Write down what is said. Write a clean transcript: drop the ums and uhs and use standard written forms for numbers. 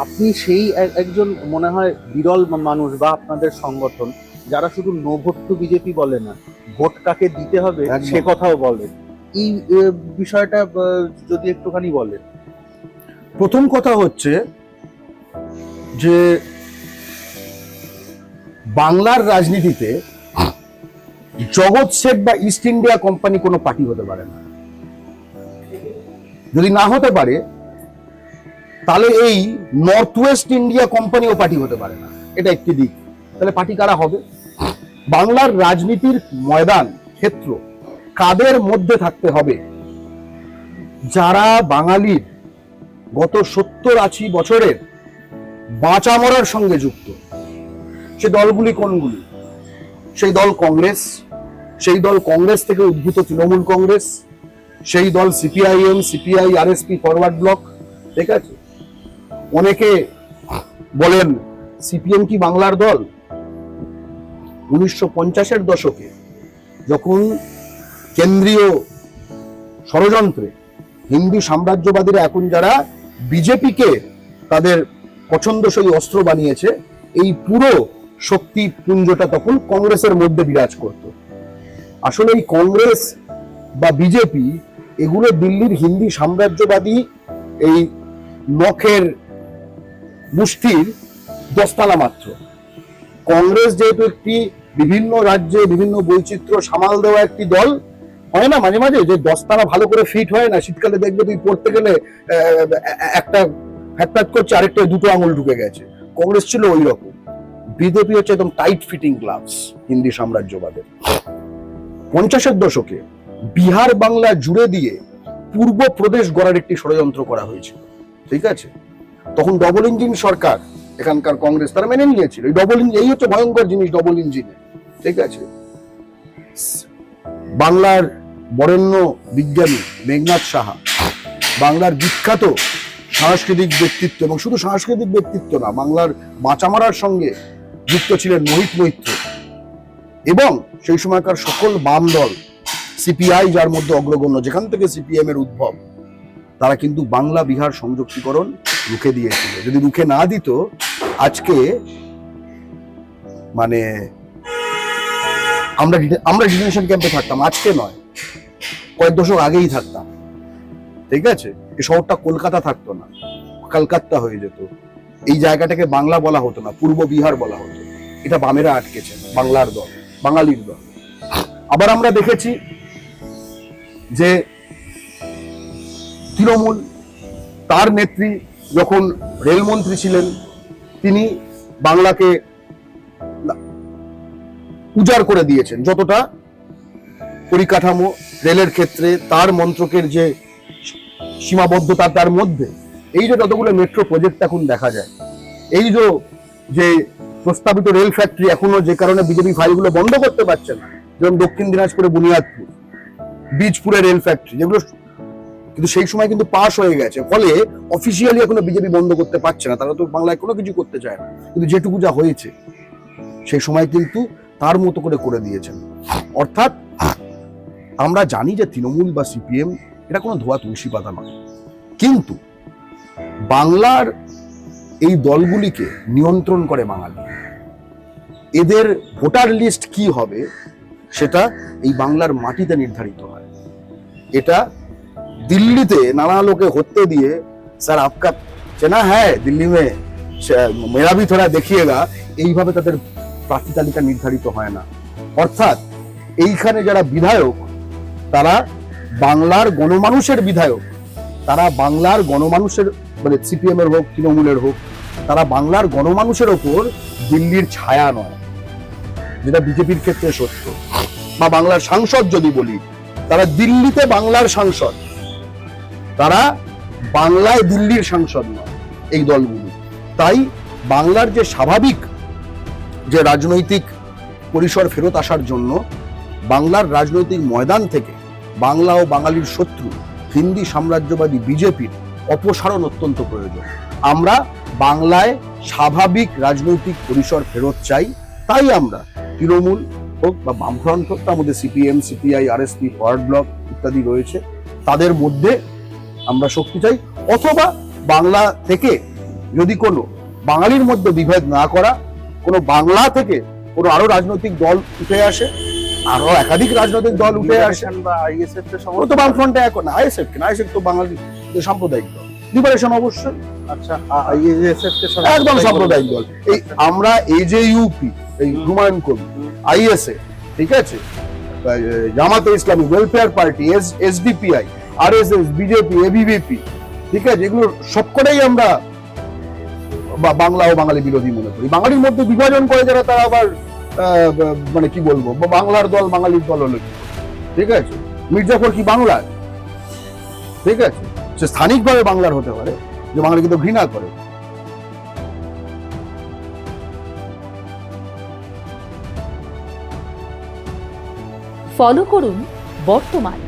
আপনি সেই একজন মনে হয় বিরল মানুষ বা আপনাদের সংগঠন যারা শুধু নো ভোট টু বিজেপি বলে না, ভোট কাকে দিতে হবে একদম। সে কথাও বলে। এই বিষয়টা যদি একটুখানি বলেন। প্রথম কথা হচ্ছে যে বাংলার রাজনীতিতে জগৎ শেঠ বা ইস্ট ইন্ডিয়া কোম্পানি কোনো পার্টি হতে পারে না। যদি না হতে পারে তাহলে এই নর্থ ওয়েস্ট ইন্ডিয়া কোম্পানিও পার্টি হতে পারে না। এটা একটি দিক। তাহলে পার্টি কারা হবে? বাংলার রাজনীতির ময়দান ক্ষেত্র কাদের মধ্যে থাকতে হবে? যারা বাঙালির গত 70-80 বছরের বাঁচা মরার সঙ্গে যুক্ত। সে দলগুলি কোনগুলি? সেই দল কংগ্রেস, সেই দল কংগ্রেস থেকে উদ্ভূত তৃণমূল কংগ্রেস, সেই দল CPIM, CPI, RSP, forward block. ঠিক আছে, অনেকে বলেন সিপিএম কি বাংলার দল? 1950-এর দশকে যখন কেন্দ্রীয় ষড়যন্ত্রে হিন্দু সাম্রাজ্যবাদীরা এখন যারা বিজেপিকে তাদের পছন্দসই অস্ত্র বানিয়েছে, এই পুরো শক্তি পুঞ্জটা তখন কংগ্রেসের মধ্যে বিরাজ করত। আসলে এই কংগ্রেস বা বিজেপি এগুলো দিল্লির হিন্দু সাম্রাজ্যবাদী এই নখের মুষ্টির দস্তানা মাত্র। কংগ্রেস যেহেতু একটি বিভিন্ন রাজ্যে বিভিন্ন বৈচিত্র্য সামাল দেওয়া একটি দল, হয় না মাঝে মাঝে যে দস্তানা ভালো করে ফিট হয় না, শীতকালে দেখবে তুই পড়তে গেলে একটা ফ্যাট করছে, আরেকটা দুটো আঙুল ঢুকে গেছে। কংগ্রেস ছিল ওই রকম। বিজেপি হচ্ছে একদম টাইট ফিটিং গ্লাভস হিন্দি সাম্রাজ্যবাদের। 50-এর দশকে বিহার বাংলা জুড়ে দিয়ে পূর্ব প্রদেশ গড়ার একটি ষড়যন্ত্র করা হয়েছিল। ঠিক আছে, তখন ডবল ইঞ্জিন সরকার এখানকার কংগ্রেস তারা মেনে নিয়েছিল। এই ডবল ইঞ্জিন, এই হচ্ছে ভয়ঙ্কর জিনিস ডবল ইঞ্জিনে। ঠিক আছে, বাংলার বরেণ্য বিজ্ঞানী মেঘনাদ সাহা, বাংলার বিখ্যাত সাংস্কৃতিক ব্যক্তিত্ব, এবং শুধু সাংস্কৃতিক ব্যক্তিত্ব না, বাংলার বাঁচা মারার সঙ্গে যুক্ত ছিলেন মোহিত মৈত্র, এবং সেই সময়কার সকল বাম দল, সিপিআই যার মধ্যে অগ্রগণ্য, যেখান থেকে সিপিএম এর উদ্ভব, তারা কিন্তু বাংলা বিহার সংযুক্তিকরণ রুখে দিয়েছিল। যদি রুখে না দিত, আজকে মানে আমরা ডিটেনশন ক্যাম্পে থাকতাম, আজকে নয়, কয়েক দশক আগেই থাকতাম। ঠিক আছে, এই শহরটা কলকাতা থাকতো না, কলকাতা হয়ে যেত। এই জায়গাটাকে বাংলা বলা হতো না, পূর্ব বিহার বলা হতো। এটা বামেরা আটকেছে, বাংলার দল, বাঙালির দল। আবার আমরা দেখেছি যে তৃণমূল, তার নেত্রী যখন রেলমন্ত্রী ছিলেন, তিনি বাংলাকে উজাড় করে দিয়েছেন। যতটা পরিকাঠামো রেলের ক্ষেত্রে তার মন্ত্রকের যে সীমাবদ্ধতা, তার মধ্যে এই যে যতগুলো মেট্রো প্রজেক্ট এখন দেখা যায়, এই যে প্রস্তাবিত রেল ফ্যাক্টরি এখনো যে কারণে বিজেপি ফাইলগুলো বন্ধ করতে পারছে না, যেমন দক্ষিণ দিনাজপুরে বুনিয়াদপুর, বীজপুরে রেল ফ্যাক্টরি, যেগুলো কিন্তু সেই সময় কিন্তু পাস হয়ে গেছে, ফলে অফিসিয়ালি এখনো বিজেপি বন্ধ করতে পারছে না। তারা তো বাংলায় কোনো কিছু করতে চায় না, কিন্তু যেটুকু যা হয়েছে সেই সময় কিন্তু তার মতো করে দিয়েছেন। অর্থাৎ আমরা জানি যে তৃণমূল বা সিপিএম এটা কোনো ধোয়া তুলসী পাতা নয়, কিন্তু বাংলার এই দলগুলিকে নিয়ন্ত্রণ করে বাঙালি। এদের ভোটার লিস্ট কি হবে সেটা এই বাংলার মাটিতে নির্ধারিত হয়। এটা দিল্লিতে নানা লোকে হত্যে দিয়ে, স্যার আপকা চেনা হ্যাঁ দিল্লি মে মেরা ভি থোড়া দেখিয়েগা, এইভাবে তাদের প্রার্থী তালিকা নির্ধারিত হয় না। অর্থাৎ এইখানে যারা বিধায়ক, তারা বাংলার গণমানুষের বিধায়ক, তারা বাংলার গণমানুষের, মানে সিপিএম এর হোক তৃণমূলের হোক, তারা বাংলার গণমানুষের ওপর দিল্লির ছায়া নয়, যেটা বিজেপির ক্ষেত্রে সত্য। বা বাংলার সাংসদ যদি বলি, তারা দিল্লিতে বাংলার সাংসদ, তারা বাংলায় দিল্লির সাংসদ নয় এই দলগুলি। তাই বাংলার যে স্বাভাবিক যে রাজনৈতিক পরিসর ফেরত আসার জন্য বাংলার রাজনৈতিক ময়দান থেকে বাংলা ও বাঙালির শত্রু হিন্দি সাম্রাজ্যবাদী বিজেপির অপসারণ অত্যন্ত প্রয়োজন। আমরা বাংলায় স্বাভাবিক রাজনৈতিক পরিসর ফেরত চাই। তাই আমরা তৃণমূল হোক বা বামফ্রন্ট হোক, তার মধ্যে CPM, CPI, RSP, forward block ইত্যাদি রয়েছে, তাদের মধ্যে আমরা শক্তি চাই। অথবা বাংলা থেকে যদি কোনো বাঙালির মধ্যে বিভেদ না করা, কোনো বাংলা থেকে কোনো আরো রাজনৈতিক দল উঠে আসে, আরো একাধিক রাজনৈতিক দল উঠে আসে, বা আইএসএফ কে ওরা তো বামফ্রন্টে এখন আইএসএফ কেন, আইএসএফ তো বাঙালি সাম্প্রদায়িক দল, লিবারেশন অবশ্যই আচ্ছা আইএসএফ কে একদম সাম্প্রদায়িক দল। এই আমরা এই যে ইউপি, এই হুমায়ুন কবির, আইএসএফ, ঠিক আছে, জামাতে ইসলামী, welfare party, SDPI, RSS, BJP, ABVP, ঠিক আছে, এগুলো সবকটাই আমরা বাংলা ও বাঙালি বিরোধী মনে করি। বাঙালির মধ্যে বিভাজন করে যারা, তারা আবার মানে কি বলবো, বাংলার দল বাঙালির দল হলো কি? ঠিক আছে, মির্জাফর কি বাংলার? ঠিক আছে, সে স্থানিকভাবে বাংলার হতে পারে, যে বাঙালিকে তো ঘৃণা করে। ফলো করুন বর্তমান।